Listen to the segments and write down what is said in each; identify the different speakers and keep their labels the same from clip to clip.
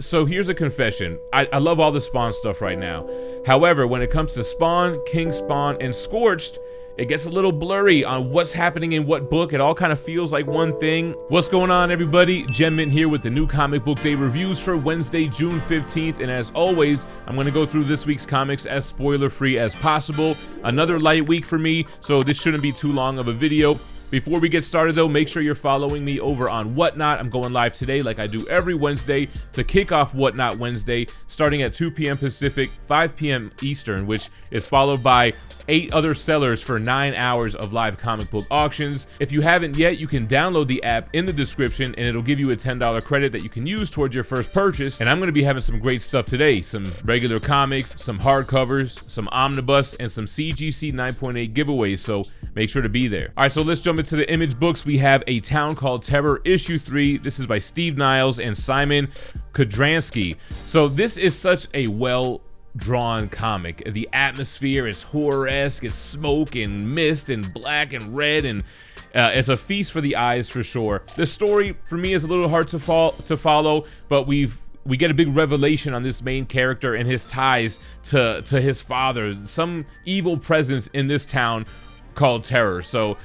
Speaker 1: so here's a confession. I love all the Spawn stuff right now. However, when it comes to Spawn, King Spawn, and Scorched, it gets a little blurry on what's happening in what book. It all kind of feels like one thing. What's going on, everybody? GemMint here with the new comic book day reviews for Wednesday, June 15th. And as always, I'm going to go through this week's comics as spoiler-free as possible. Another light week for me, so this shouldn't be too long of a video. Before we get started though, make sure you're following me over on Whatnot. I'm going live today like I do every Wednesday to kick off Whatnot Wednesday, starting at 2 p.m. Pacific, 5 p.m. Eastern, which is followed by 8 other sellers for 9 hours of live comic book auctions. If you haven't yet, you can download the app in the description and it'll give you a $10 credit that you can use towards your first purchase. And I'm going to be having some great stuff today. Some regular comics, some hardcovers, some omnibus, and some CGC 9.8 giveaways, so make sure to be there. All right, so let's jump into the image books. We have A Town Called Terror, issue 3. This is by Steve Niles and Simon Kudransky. So this is such a well-drawn comic. The atmosphere is horror-esque. It's smoke and mist and black and red, and it's a feast for the eyes for sure. The story for me is a little hard to follow, but we get a big revelation on this main character and his ties to his father, some evil presence in this town called Terror. So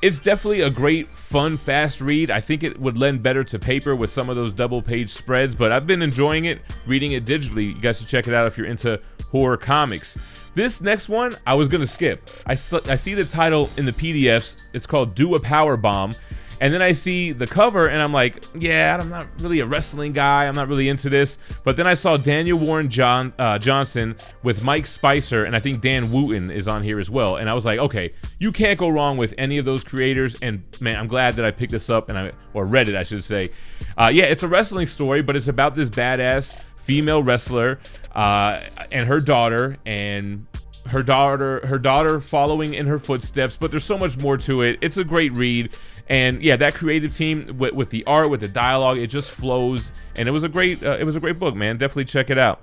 Speaker 1: it's definitely a great, fun, fast read. I think it would lend better to paper with some of those double-page spreads, but I've been enjoying it, reading it digitally. You guys should check it out if you're into horror comics. This next one, I was gonna skip. I see the title in the PDFs. It's called Do a Power Bomb. And then I see the cover and I'm like, yeah, I'm not really a wrestling guy. I'm not really into this. But then I saw Daniel Warren Johnson with Mike Spicer, and I think Dan Wooten is on here as well. And I was like, okay, you can't go wrong with any of those creators. And man, I'm glad that I picked this up or read it, I should say. Yeah, it's a wrestling story, but it's about this badass female wrestler and her daughter, and her daughter following in her footsteps. But there's so much more to it. It's a great read. And yeah, that creative team with the art, with the dialogue, it just flows. And it was a great book, man. Definitely check it out.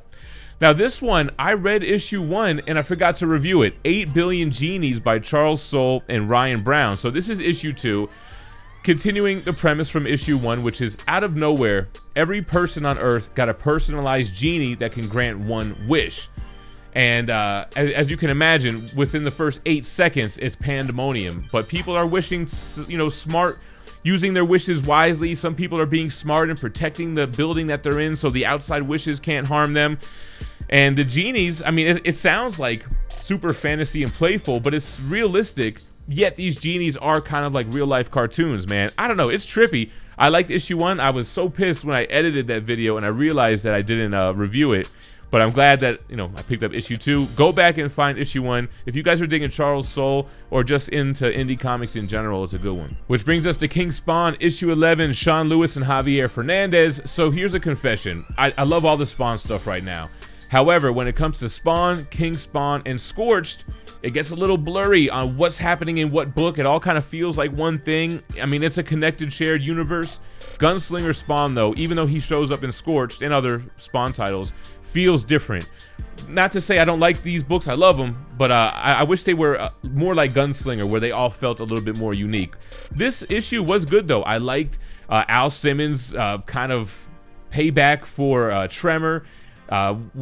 Speaker 1: Now this one, I read issue 1 and I forgot to review it. 8 Billion Genies by Charles Soule and Ryan Brown. So this is issue 2, continuing the premise from issue 1, which is out of nowhere, every person on Earth got a personalized genie that can grant one wish. And as you can imagine, within the first 8 seconds, it's pandemonium. But people are wishing, smart, using their wishes wisely. Some people are being smart and protecting the building that they're in so the outside wishes can't harm them. And the genies, I mean, it sounds like super fantasy and playful, but it's realistic. Yet these genies are kind of like real-life cartoons, man. I don't know, it's trippy. I liked issue 1. I was so pissed when I edited that video and I realized that I didn't review it. But I'm glad that, I picked up issue 2. Go back and find issue 1. If you guys are digging Charles Soule or just into indie comics in general, it's a good one. Which brings us to King Spawn, issue 11, Sean Lewis and Javier Fernandez. So here's a confession. I love all the Spawn stuff right now. However, when it comes to Spawn, King Spawn, and Scorched, it gets a little blurry on what's happening in what book. It all kind of feels like one thing. I mean, it's a connected, shared universe. Gunslinger Spawn, though, even though he shows up in Scorched and other Spawn titles, feels different. Not to say I don't like these books, I love them, but I wish they were more like Gunslinger, where they all felt a little bit more unique. This issue was good though. I liked Al Simmons' kind of payback for Tremor.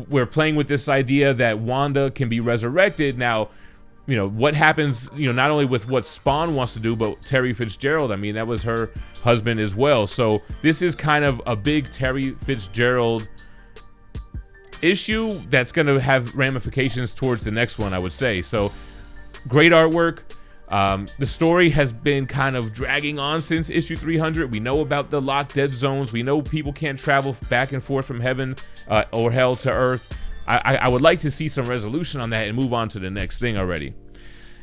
Speaker 1: We're playing with this idea that Wanda can be resurrected. Now, what happens, not only with what Spawn wants to do, but Terry Fitzgerald, I mean, that was her husband as well. So this is kind of a big Terry Fitzgerald issue that's going to have ramifications towards the next one, I would say. So great artwork. The story has been kind of dragging on since issue 300. We know about the locked dead zones. We know people can't travel back and forth from heaven or hell to earth. I would like to see some resolution on that and move on to the next thing already.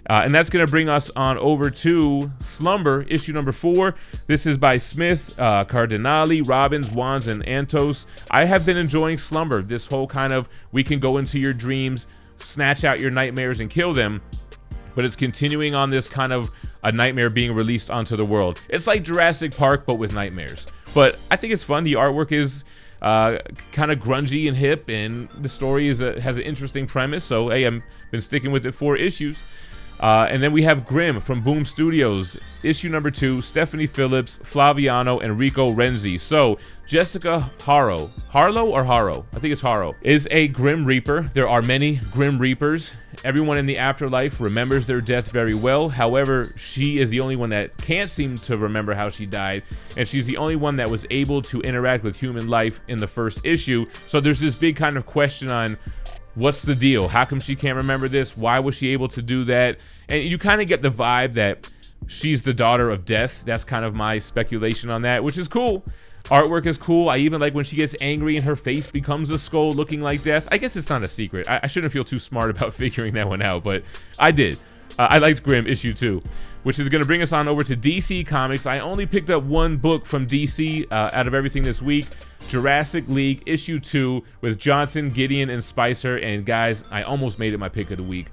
Speaker 1: And that's going to bring us on over to Slumber, issue number 4. This is by Smith, Cardinali, Robbins, Wands, and Antos. I have been enjoying Slumber. This whole kind of, we can go into your dreams, snatch out your nightmares, and kill them. But it's continuing on this kind of a nightmare being released onto the world. It's like Jurassic Park, but with nightmares. But I think it's fun. The artwork is kind of grungy and hip, and the story has an interesting premise. So, hey, I've been sticking with it 4 issues. And then we have Grimm from Boom Studios, issue number 2, Stephanie Phillips, Flaviano, and Rico Renzi. So Jessica Harlow, I think it's Harrow, is a Grim Reaper. There are many Grim Reapers. Everyone in the afterlife remembers their death very well. However, she is the only one that can't seem to remember how she died, and she's the only one that was able to interact with human life in the first issue. So there's this big kind of question on what's the deal? How come she can't remember this? Why was she able to do that? And you kind of get the vibe that she's the daughter of death. That's kind of my speculation on that, which is cool. Artwork is cool. I even like when she gets angry and her face becomes a skull looking like death. I guess it's not a secret. I shouldn't feel too smart about figuring that one out, but I did. I liked Grimm issue 2, which is going to bring us on over to DC Comics. I only picked up one book from DC out of everything this week. Jurassic League issue 2 with Johnson, Gideon, and Spicer. And guys, I almost made it my pick of the week.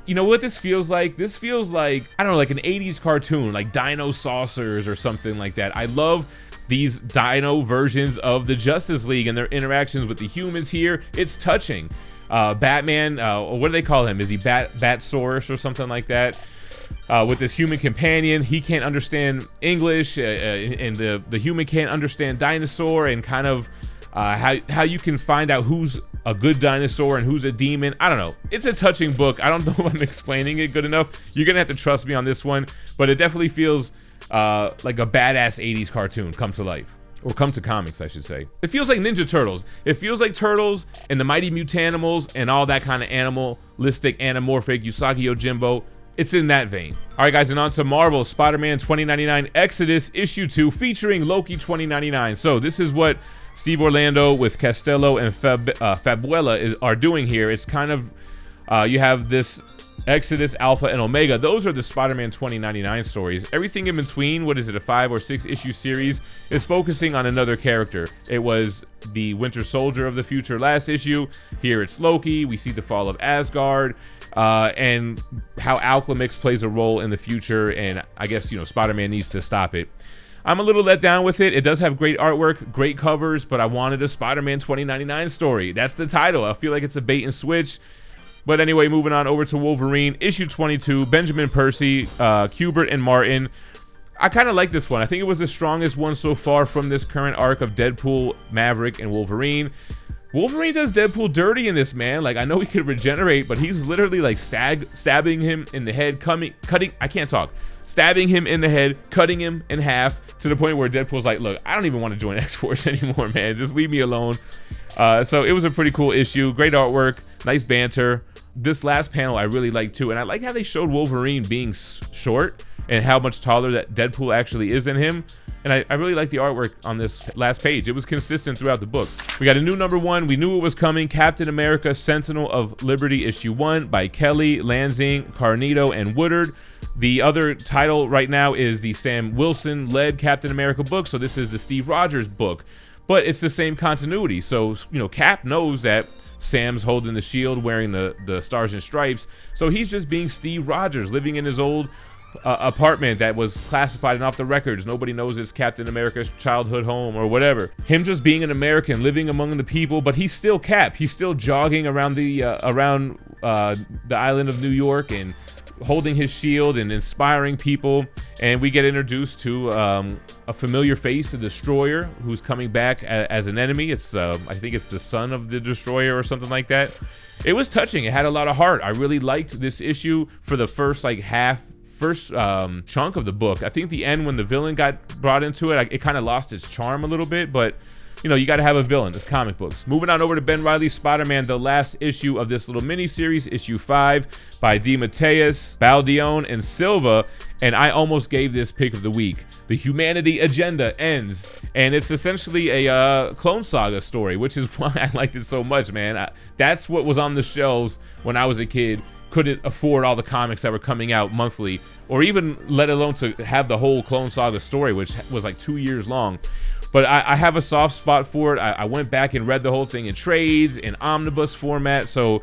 Speaker 1: You know what this feels like? This feels like, I don't know, like an 80s cartoon, like Dino Saucers or something like that. I love these dino versions of the Justice League and their interactions with the humans here. It's touching. Batman, what do they call him? Is he Batsaurus or something like that? With this human companion, he can't understand English, and the human can't understand dinosaur, and kind of how you can find out who's a good dinosaur and who's a demon. I don't know. It's a touching book. I don't know if I'm explaining it good enough. You're gonna have to trust me on this one, but it definitely feels like a badass 80s cartoon come to life. Or come to comics, I should say. It feels like Ninja Turtles. It feels like Turtles and the Mighty Mutanimals and all that kind of animalistic, anamorphic, Usagi Yojimbo. It's in that vein. All right, guys, and on to Marvel Spider-Man 2099 Exodus issue 2 featuring Loki 2099. So this is what Steve Orlando with Castello and Fabuela are doing here. It's kind of, you have this Exodus, Alpha, and Omega. Those are the Spider-Man 2099 stories. Everything in between, what is it, a 5 or 6 issue series, is focusing on another character. It was the Winter Soldier of the future last issue. Here it's Loki. We see the fall of Asgard, and how Alchemix plays a role in the future, and I guess, you know, Spider-Man needs to stop it. I'm a little let down with it. It does have great artwork, great covers, but I wanted a Spider-Man 2099 story. That's the title. I feel like it's a bait and switch. But anyway, moving on over to Wolverine, issue 22, Benjamin Percy, Kubert, and Martin. I kind of like this one. I think it was the strongest one so far from this current arc of Deadpool, Maverick, and Wolverine. Wolverine does Deadpool dirty in this, man. Like, I know he could regenerate, but he's literally like stabbing him in the head, stabbing him in the head, cutting him in half, to the point where Deadpool's like, look, I don't even want to join X-Force anymore, man. Just leave me alone. So it was a pretty cool issue. Great artwork, nice banter. This last panel I really like too, and I like how they showed Wolverine being short and how much taller that Deadpool actually is than him. And I really like the artwork on this last page. It was consistent throughout the book. We got a new number 1. We knew it was coming. Captain America Sentinel of Liberty issue 1 by Kelly, Lansing, Carnito, and Woodard. The other title right now is the Sam Wilson led Captain America book. So this is the Steve Rogers book, but it's the same continuity. So, you know, Cap knows that Sam's holding the shield, wearing the stars and stripes. So he's just being Steve Rogers, living in his old apartment that was classified and off the records. Nobody knows it's Captain America's childhood home or whatever. Him just being an American, living among the people, but he's still Cap. He's still jogging around the island of New York and holding his shield and inspiring people. And we get introduced to a familiar face, the Destroyer, who's coming back as an enemy. It's I think it's the son of the Destroyer or something like that. It was touching. It had a lot of heart. I really liked this issue for the first chunk of the book. I think the end, when the villain got brought into it, it kind of lost its charm a little bit, but you know, you got to have a villain. It's comic books. Moving on over to Ben Reilly's Spider-Man, the last issue of this little mini-series, issue 5 by DeMatteis, Baldione, and Silva. And I almost gave this pick of the week. The Humanity Agenda ends. And it's essentially a Clone Saga story, which is why I liked it so much, man. That's what was on the shelves when I was a kid. Couldn't afford all the comics that were coming out monthly, or even let alone to have the whole Clone Saga story, which was like 2 years long. But I have a soft spot for it. I went back and read the whole thing in trades, in omnibus format. So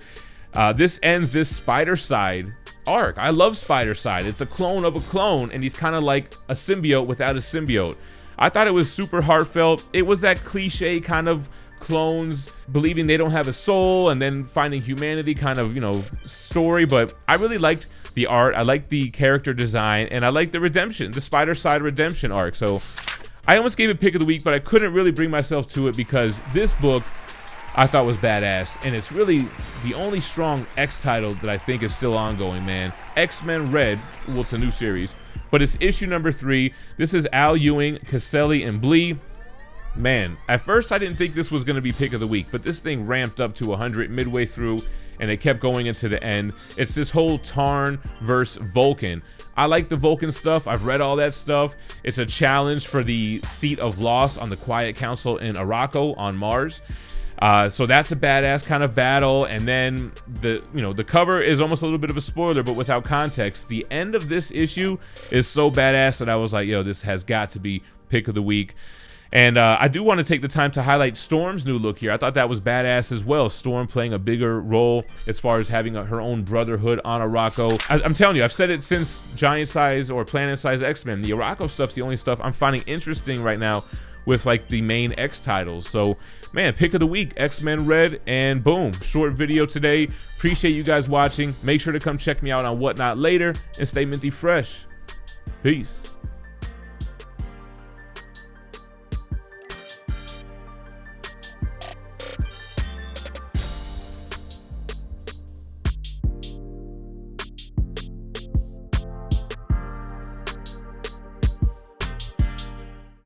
Speaker 1: this ends this Spider-Side arc. I love Spider-Side. It's a clone of a clone, and he's kind of like a symbiote without a symbiote. I thought it was super heartfelt. It was that cliche kind of clones believing they don't have a soul and then finding humanity kind of, you know, story. But I really liked the art, I liked the character design, and I liked the redemption, the Spider Side redemption arc. So I almost gave it pick of the week, but I couldn't really bring myself to it because this book I thought was badass, and it's really the only strong X title that I think is still ongoing, man. X-Men Red, well, it's a new series, but it's issue number 3. This is Al Ewing, Caselli, and Blee. Man, at first I didn't think this was going to be pick of the week, but this thing ramped up to 100 midway through, and it kept going into the end. It's this whole Tarn versus Vulcan. I like the Vulcan stuff. I've read all that stuff. It's a challenge for the seat of loss on the Quiet Council in Arakko on Mars. So that's a badass kind of battle. And then the cover is almost a little bit of a spoiler, but without context. The end of this issue is so badass that I was like, yo, this has got to be pick of the week. And I do want to take the time to highlight Storm's new look here. I thought that was badass as well. Storm playing a bigger role as far as having her own brotherhood on Arakko. I'm telling you, I've said it since Giant Size or Planet Size X-Men. The Arakko stuff's the only stuff I'm finding interesting right now with like the main X titles. So man, pick of the week, X-Men Red, and boom, short video today. Appreciate you guys watching. Make sure to come check me out on Whatnot later, and stay minty fresh. Peace.